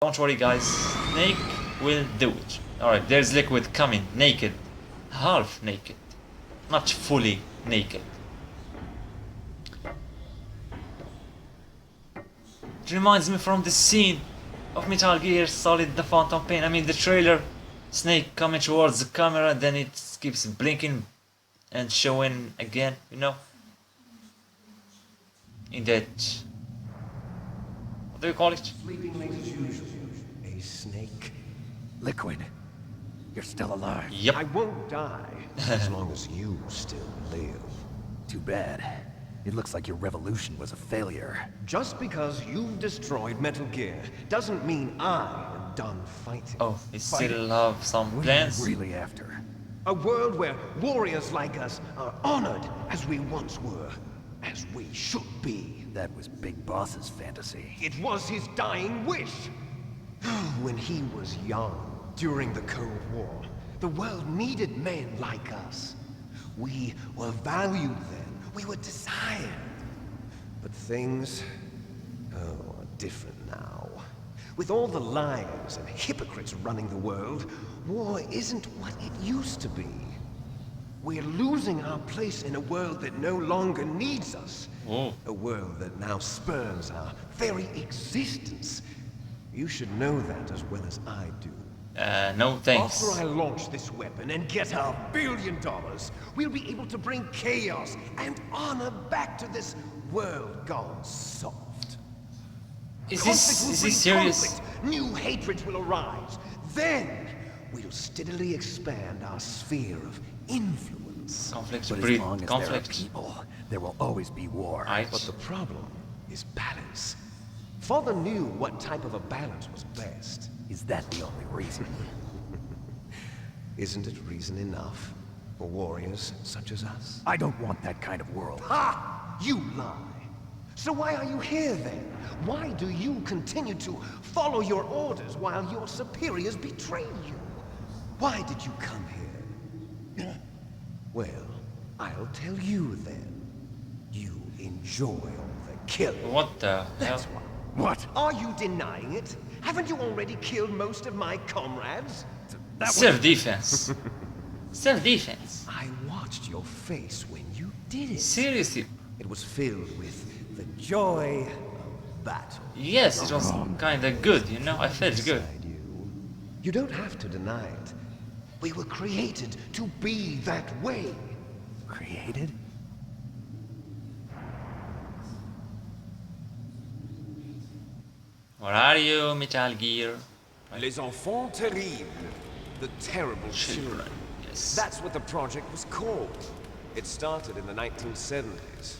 Don't worry guys, Snake will do it. Alright, there's Liquid coming, naked. Half naked. Not fully naked. It reminds me from the scene of Metal Gear Solid The Phantom Pain. I mean the trailer. Snake coming towards the camera, then it keeps blinking and showing again, you know? In that... what do you call it? Sleeping late as usual. A snake. Liquid. You're still alive. Yep. I won't die as long as you still live. Too bad. It looks like your revolution was a failure. Just because you've destroyed Metal Gear doesn't mean I am done fighting. Oh, we still have some What plans? are you really after? A world where warriors like us are honored as we once were, as we should be. That was Big Boss's fantasy. It was his dying wish. When he was young, during the Cold War, the world needed men like us. We were valued then. We were desired. But things, are different now. With all the liars and hypocrites running the world, war isn't what it used to be. We're losing our place in a world that no longer needs us. Oh. A world that now spurns our very existence. You should know that as well as I do. No thanks. After I launch this weapon and get $1 billion, we'll be able to bring chaos and honor back to this world gone soft. Is Conflict will this breed serious? conflict. New hatreds will arise. Then, we'll steadily expand our sphere of influence. Conflict But as breed long as conflict. there are people, there will always be war. Right. But the problem is balance. Father knew what type of a balance was best. Is that the only reason? Isn't it reason enough for warriors such as us? I don't want that kind of world. Ha! You lie. So why are you here then? Why do you continue to follow your orders while your superiors betray you? Why did you come here? Well, I'll tell you then. You enjoy all the killing. What the hell? That's why. What? Are you denying it? Haven't you already killed most of my comrades? Self-defense. Self-defense. I watched your face when you did it. Seriously. It was filled with the joy of battle. Yes, it was kinda good, you know? I felt good. Inside you. You don't have to deny it. We were created to be that way. Created? Where are you, Metal Gear? Les enfants terribles. The terrible children. Children. Yes. That's what the project was called. It started in the 1970s.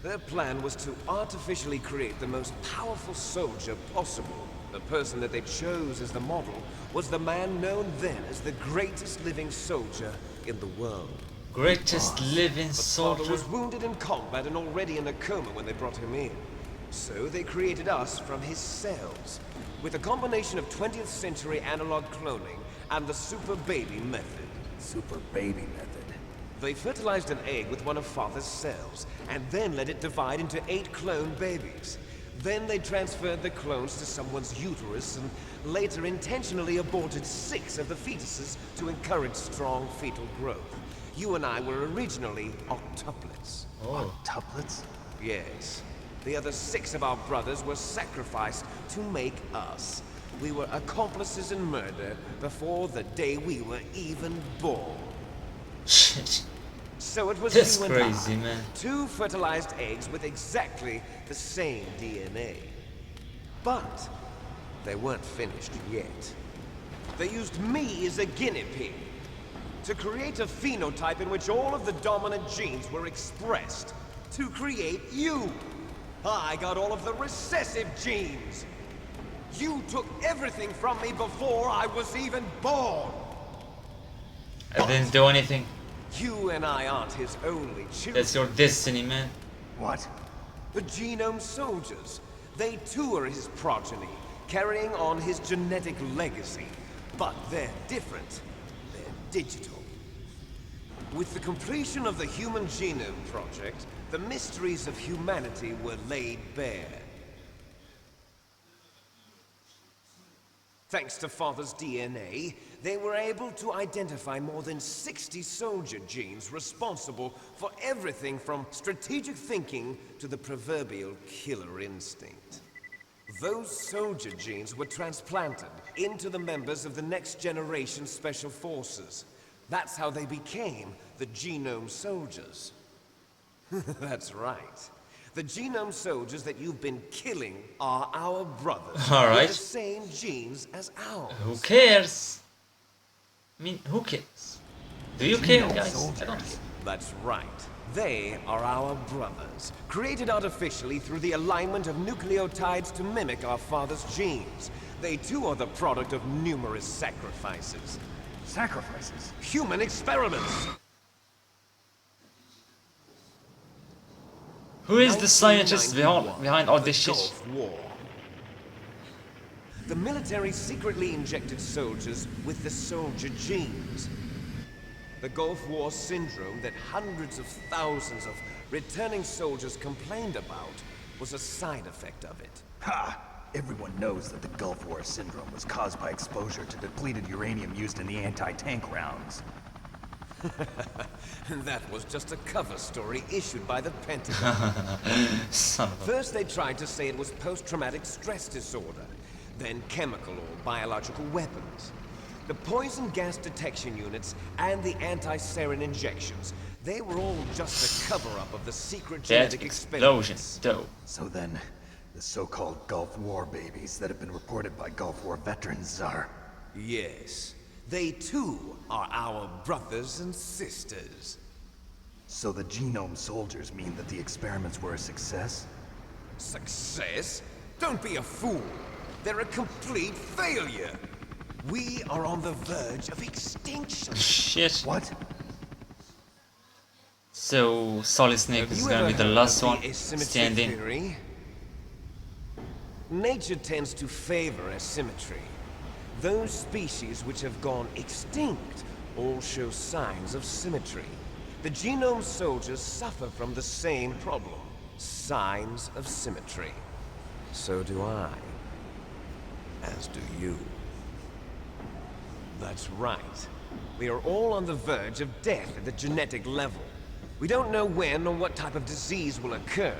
Their plan was to artificially create the most powerful soldier possible. The person that they chose as the model was the man known then as the greatest living soldier in the world. Greatest living But father soldier. was wounded in combat and already in a coma when they brought him in. So they created us from his cells, with a combination of 20th century analog cloning and the super baby method. Super baby method. They fertilized an egg with one of father's cells, and then let it divide into 8 clone babies. Then they transferred the clones to someone's uterus and later intentionally aborted 6 of the fetuses to encourage strong fetal growth. You and I were originally octuplets. Oh. Tuplets? Yes. The other 6 of our brothers were sacrificed to make us. We were accomplices in murder before the day we were even born. Shit. So it was That's you and crazy, I, man. 2 fertilized eggs with exactly the same DNA. But they weren't finished yet. They used me as a guinea pig to create a phenotype in which all of the dominant genes were expressed. To create you. I got all of the recessive genes. You took everything from me before I was even born. I didn't do anything. You and I aren't his only children. That's your destiny, man. What? The genome soldiers. They too are his progeny, carrying on his genetic legacy. But they're different. They're digital. With the completion of the Human Genome Project, the mysteries of humanity were laid bare. Thanks to Father's DNA, they were able to identify more than 60 soldier genes responsible for everything from strategic thinking to the proverbial killer instinct. Those soldier genes were transplanted into the members of the next generation special forces. That's how they became the genome soldiers. That's right. The genome soldiers that you've been killing are our brothers. All right. With the same genes as ours. Who cares? I mean, who cares? Do you care, guys? I don't care. That's right. They are our brothers, created artificially through the alignment of nucleotides to mimic our father's genes. They too are the product of numerous sacrifices. Sacrifices? Human experiments! Who is the scientist behind all this shit? Gulf War. The military secretly injected soldiers with the soldier genes. The Gulf War syndrome that hundreds of thousands of returning soldiers complained about was a side effect of it. Ha! Everyone knows that the Gulf War syndrome was caused by exposure to depleted uranium used in the anti-tank rounds. That was just a cover story issued by the Pentagon. Son of a... First they tried to say it was post-traumatic stress disorder, then chemical or biological weapons. The poison gas detection units and the anti-sarin injections, they were all just a cover-up of the secret That genetic explosion, experiments. though. So then, the so-called Gulf War babies that have been reported by Gulf War veterans are... Yes, they too are our brothers and sisters. So the genome soldiers mean that the experiments were a success? Success? Don't be a fool. They're a complete failure. We are on the verge of extinction. Shit. What? So, Solid Snake is You gonna ever be the heard last of one the asymmetry standing. theory? Nature tends to favor asymmetry. Those species which have gone extinct all show signs of symmetry. The genome soldiers suffer from the same problem. Signs of symmetry. So do I. As do you. That's right. We are all on the verge of death at the genetic level. We don't know when or what type of disease will occur.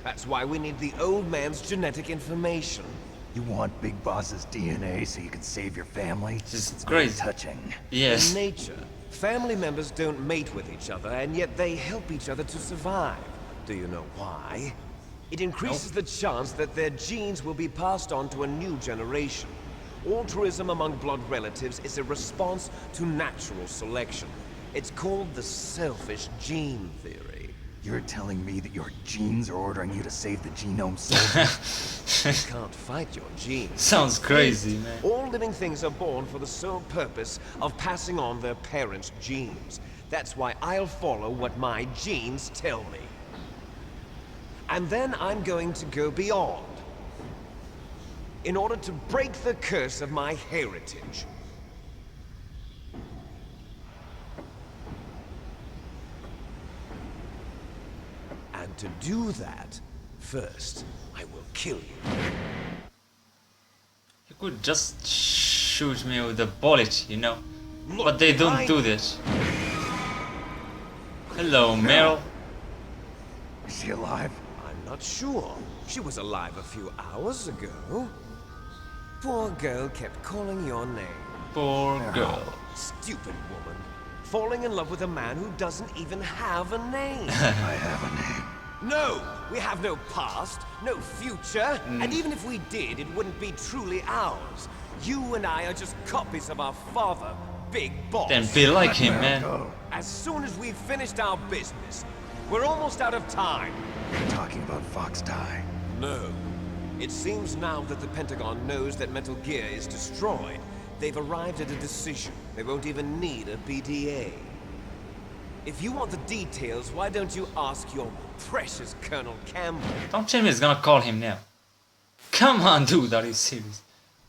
That's why we need the old man's genetic information. You want Big Boss's DNA so you can save your family? This is It's crazy. very touching. Yes. In nature, family members don't mate with each other, and yet they help each other to survive. Do you know why? It increases the chance that their genes will be passed on to a new generation. Altruism among blood relatives is a response to natural selection. It's called the selfish gene theory. You're telling me that your genes are ordering you to save the genome soldiers? You can't fight your genes. Sounds crazy, man. All living things are born for the sole purpose of passing on their parents' genes. That's why I'll follow what my genes tell me. And then I'm going to go beyond. In order to break the curse of my heritage. And to do that, first, I will kill you. You could just shoot me with a bullet, you know? Look But they don't behind do you. this. Hello, Meryl. Is she alive? I'm not sure. She was alive a few hours ago. Poor girl kept calling your name. Poor girl. Stupid woman. Falling in love with a man who doesn't even have a name. I have a name. No! We have no past, no future, and even if we did, it wouldn't be truly ours. You and I are just copies of our father, Big Boss. Then be like him, Meryl, man. go. As soon as we've finished our business, we're almost out of time. You're talking about Fox Die. No. It seems now that the Pentagon knows that Metal Gear is destroyed. They've arrived at a decision. They won't even need a BDA. If you want the details, why don't you ask your precious Colonel Campbell? Don't tell me he's gonna call him now. Come on, dude, are you serious?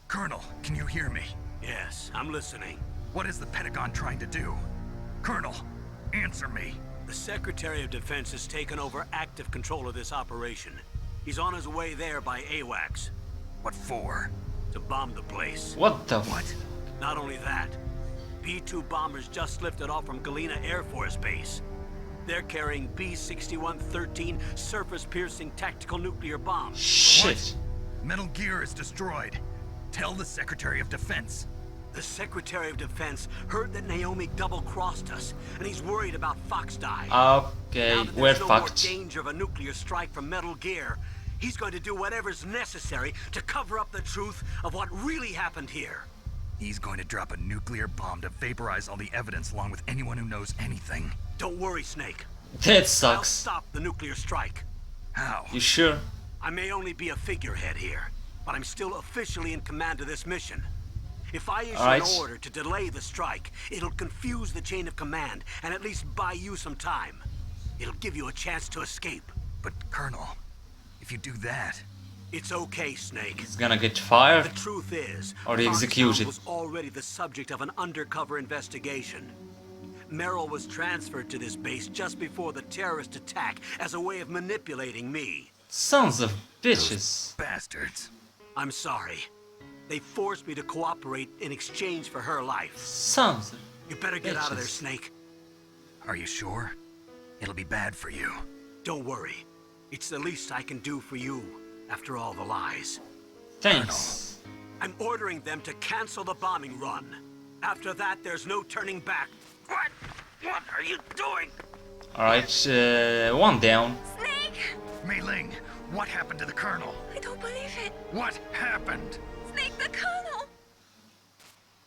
Colonel, can you hear me? Yes, I'm listening. What is the Pentagon trying to do? Colonel, answer me. The Secretary of Defense has taken over active control of this operation. He's on his way there by AWACS. What for? to bomb the place. What the What? Not only that, B-2 bombers just lifted off from Galena Air Force Base. They're carrying B-6113 surface-piercing tactical nuclear bombs. Shit. Metal Gear is destroyed. Tell the Secretary of Defense. The Secretary of Defense heard that Naomi double-crossed us, and he's worried about Foxdie. Okay, Now that we're there's no more fucked. danger of a nuclear strike from Metal Gear, he's going to do whatever's necessary to cover up the truth of what really happened here. He's going to drop a nuclear bomb to vaporize all the evidence along with anyone who knows anything. Don't worry, Snake. That I'll sucks. stop the nuclear strike. How? You sure? I may only be a figurehead here, but I'm still officially in command of this mission. If I issue Alright. an order to delay the strike, it'll confuse the chain of command and at least buy you some time. It'll give you a chance to escape. But Colonel, if you do that... It's okay, Snake. He's gonna get fired. The truth is, Or Foxhound executed. was already the subject of an undercover investigation. Meryl was transferred to this base just before the terrorist attack as a way of manipulating me. Sons of bitches. Bastards. I'm sorry. They forced me to cooperate in exchange for her life. Sons of You better get out of there, bitches. Snake. Are you sure? It'll be bad for you. Don't worry. It's the least I can do for you, after all the lies. Thanks. I'm ordering them to cancel the bombing run. After that, there's no turning back. What? What are you doing? Alright, one down. Snake! Mei Ling, what happened to the Colonel? I don't believe it. What happened? Snake the Colonel!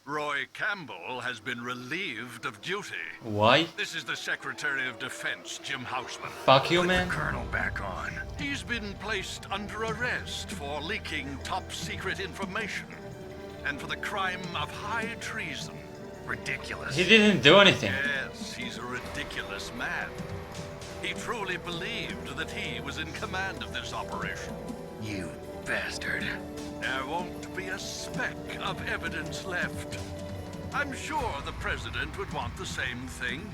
Roy Campbell has been relieved of duty. Why? This is the Secretary of Defense, Jim Houseman. Fuck you, Put the man. Colonel back on. He's been placed under arrest for leaking top-secret information and for the crime of high treason. Ridiculous. He didn't do anything. Yes, he's a ridiculous man. He truly believed that he was in command of this operation. You bastard. There won't be a speck of evidence left. I'm sure the President would want the same thing.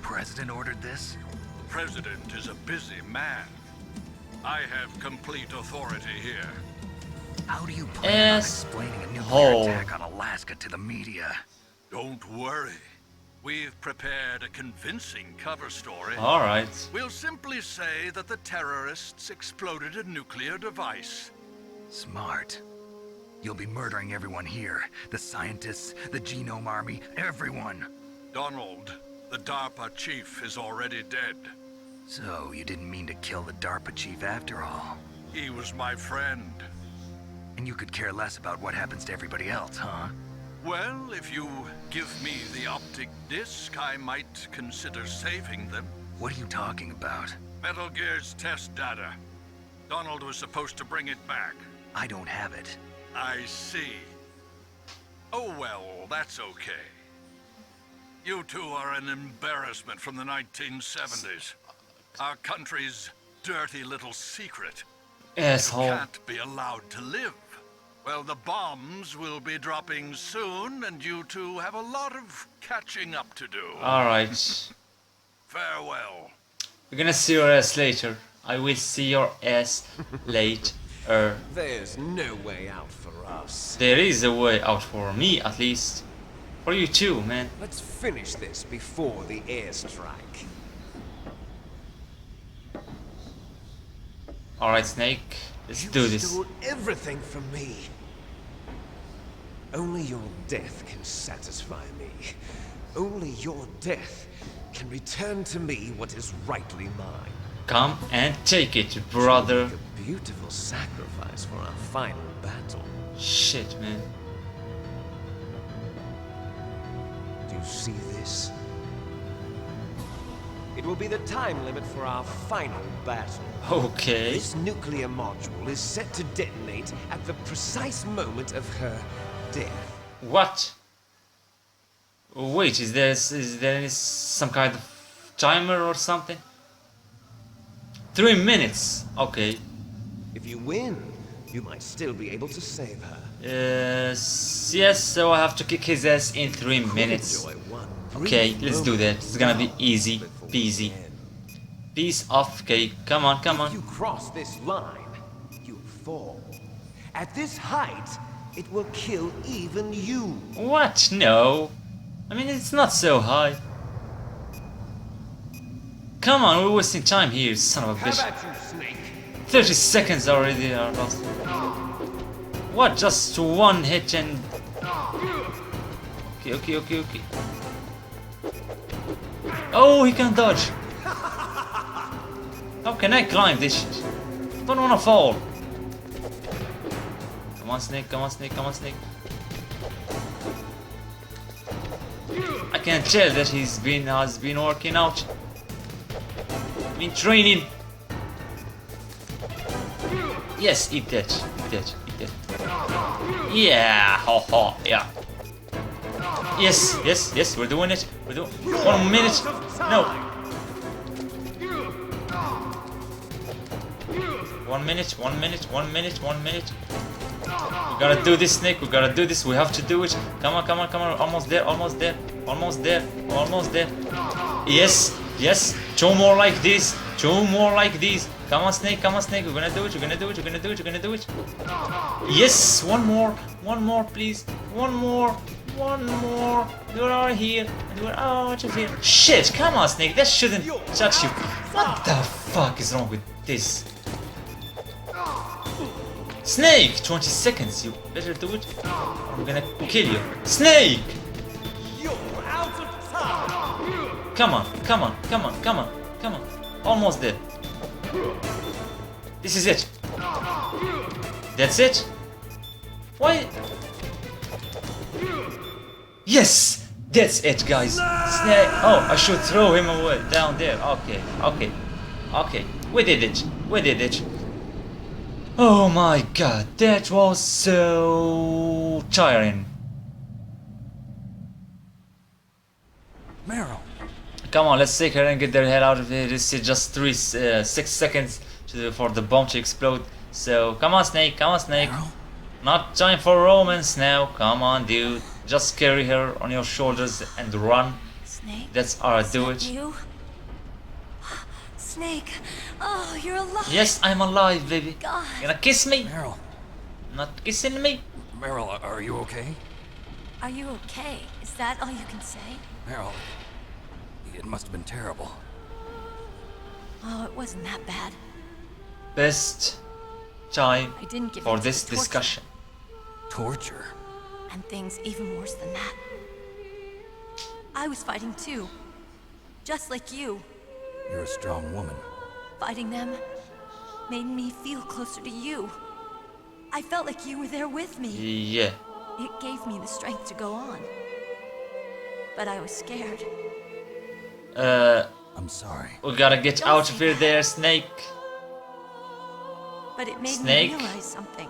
President ordered this? The President is a busy man. I have complete authority here. How do you plan on Yes. explaining a nuclear Hole. attack on Alaska to the media? Don't worry. We've prepared a convincing cover story. Alright. We'll simply say that the terrorists exploded a nuclear device. Smart. You'll be murdering everyone here. The scientists, the Genome Army, everyone. Donald, the DARPA chief, is already dead. So, you didn't mean to kill the DARPA chief after all. He was my friend. And you could care less about what happens to everybody else, huh? Well, if you give me the optic disc, I might consider saving them. What are you talking about? Metal Gear's test data. Donald was supposed to bring it back. I don't have it. I see. Oh well, that's okay. You two are an embarrassment from the 1970s. Our country's dirty little secret. You Asshole. can't be allowed to live. Well, the bombs will be dropping soon, and you two have a lot of catching up to do. Alright. Farewell. We're gonna see your ass later. I will see your ass later. There's no way out for us. There is a way out for me, at least. For you too, man. Let's finish this before the airstrike. Alright, Snake. Let's You do this. stole everything from me. Only your death can satisfy me. Only your death can return to me what is rightly mine. Come and take it, brother. Make a beautiful sacrifice for our final battle. Shit, man. Do you see this? It will be the time limit for our final battle. Okay. This nuclear module is set to detonate at the precise moment of her death. What? Wait, is there some kind of timer or something? 3 minutes. Okay. If you win, you might still be able to save her. Yes, so I have to kick his ass in 3 minutes. Enjoy one Okay, brief let's do that. It's gonna be moment easy before peasy. the end. Piece of cake. Come on, come If you on. cross this line, you fall. At this height, It will kill even you. What? No. I mean, it's not so high. Come on, we're wasting time here, son of a How bitch. about you, Snake? 30 seconds already are lost. What? Just one hit and... Okay. Oh, he can dodge. How can I climb this shit? Don't wanna fall. Come on, Snake, come on, Snake, come on, Snake. I can tell that has been working out. Been training. Yes, eat that. Yeah, yeah. Yes, we're doing it. 1 minute. No. 1 minute. We gotta do this, Snake. We gotta do this. We have to do it. Come on. Almost there. Yes. 2 more like this. Come on, Snake. We're gonna do it. Yes, one more, please. One more. We're out here, and we're out of here. Shit, come on, Snake. That shouldn't touch you. What the fuck is wrong with this? Snake, 20 seconds. You better do it, or I'm gonna kill you. Snake! You're out of time. Come on. Almost there. This is it. That's it? Why? Yes! That's it, guys. Snake. Oh, I should throw him away down there. Okay. We did it. Oh my god, that was so tiring. Meryl. Come on, let's take her and get the hell out of here. This is just 6 seconds for the bomb to explode. So, come on, Snake. Meryl? Not time for romance now. Come on, dude. Just carry her on your shoulders and run. Snake? That's how I Is do that it. you? Snake! Oh, you're alive! Yes, I'm alive, baby. God. Gonna kiss me? Meryl. Not kissing me? Meryl, are you okay? Are you okay? Is that all you can say? Meryl, it must have been terrible. Oh, it wasn't that bad. Best time I didn't give for in to this the torture. discussion. Torture? And things even worse than that. I was fighting too. Just like you. You're a strong woman. Fighting them made me feel closer to you. I felt like you were there with me. Yeah. It gave me the strength to go on. But I was scared. I'm sorry. We gotta get Don't out say of here that. there, Snake. But it made Snake? me realize something.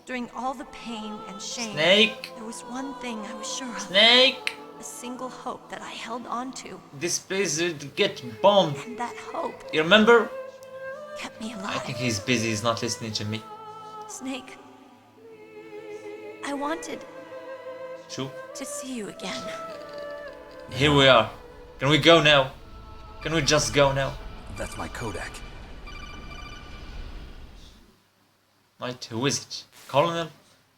During all the pain and shame, Snake. there was one thing I was sure of. Snake. A single hope that I held on to. This place would get bombed. And that hope You remember? kept me I alive. think he's busy, he's not listening to me. Snake, I wanted True. to see you again. Here we are. Can we go now? Can we just go now? That's my Kodak. Right, who is it? Colonel?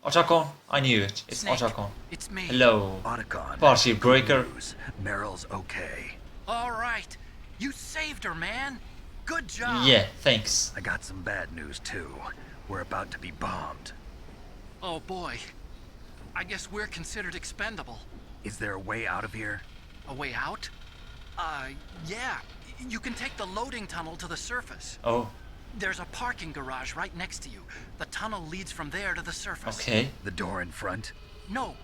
Otacon? I knew it. It's Snake, Otacon. it's me. Hello. Otacon. Party Good breaker. news. Meryl's okay. All right. You saved her, man. Good job. Yeah, thanks. I got some bad news too. We're about to be bombed. Oh, boy. I guess we're considered expendable. Is there a way out of here? A way out? Yeah. You can take the loading tunnel to the surface. Oh, There's a parking garage right next to you. The tunnel leads from there to the surface. okay. The door in front? No.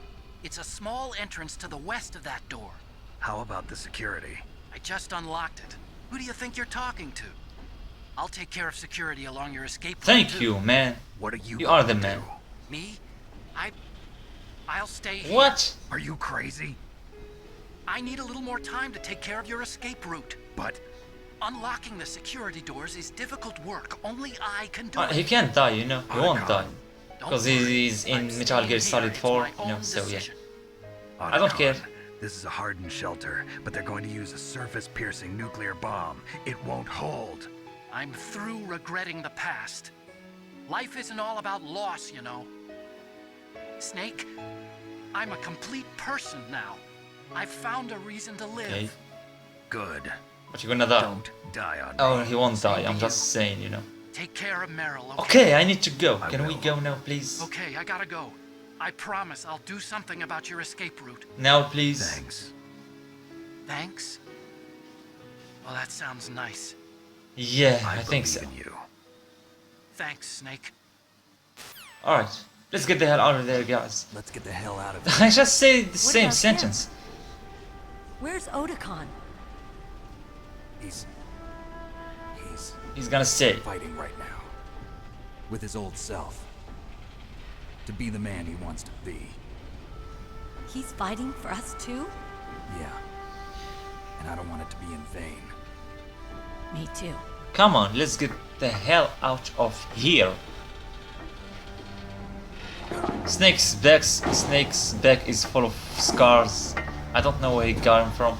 It's a small entrance to the west of that door. How about the security? I just unlocked it. Who do you think you're talking to? I'll take care of security along your escape route, Thank too. you, man. What are you You are going the to man. do? Me? I'll stay here. What? Are you crazy? I need a little more time to take care of your escape route. But Unlocking the security doors is difficult work. Only I can do He it. can't die, you know. He won't die. Don't Because worry. he's in I'm Metal Gear staying Solid here. 4, It's my you know, own so yeah. decision. I don't care. This is a hardened shelter, but they're going to use a surface-piercing nuclear bomb. It won't hold. I'm through regretting the past. Life isn't all about loss, you know. Snake, I'm a complete person now. I've found a reason to live. Okay. Good. But you're gonna die. Don't die on Oh, me. he won't die. I'm just saying, you know. Take care of Meryl, okay? Okay, I need to go. I Can we will. go now, please? Okay, I gotta go. I promise I'll do something about your escape route. Now, please. Thanks. Thanks? Well, that sounds nice. Yeah, I I think believe so. in you. Thanks, Snake. Alright, let's get the hell out of there, guys. Let's get the hell out of here. I just say the same about him? sentence. Where's Otakon? He's He's gonna say. fighting right now. With his old self. To be the man he wants to be. He's fighting for us too? Yeah. And I don't want it to be in vain. Me too. Come on, let's get the hell out of here. Snake's back is full of scars. I don't know where he got him from.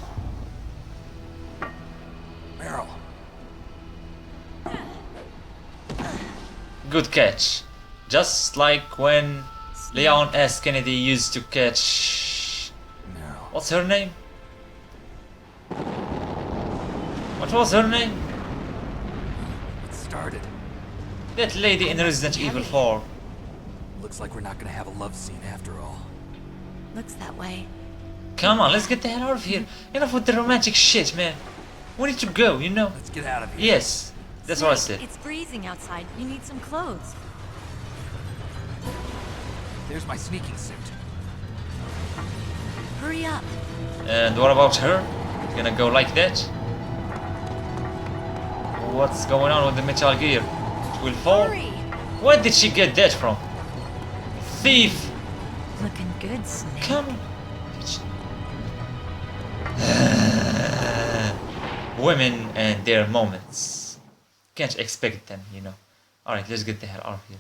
Meryl. Good catch. Just like when Leon S. Kennedy used to catch... Meryl. What's her name? What was her name? It started. That lady in Resident Evil 4. Looks like we're not gonna have a love scene after all. Looks that way. Come on, let's get the hell out of here. Enough with the romantic shit, man. We need to go, you know? Let's get out of here. Yes, that's what I Snake, said. It's freezing outside. You need some clothes. There's my sneaking suit. Hurry up. And what about her? Gonna go like that? What's going on with the Metal Gear? It will fall? Hurry. Where did she get that from? Thief! Looking good, Snake. Come on. Women and their moments. Can't expect them, you know. Alright, let's get the hell out of here.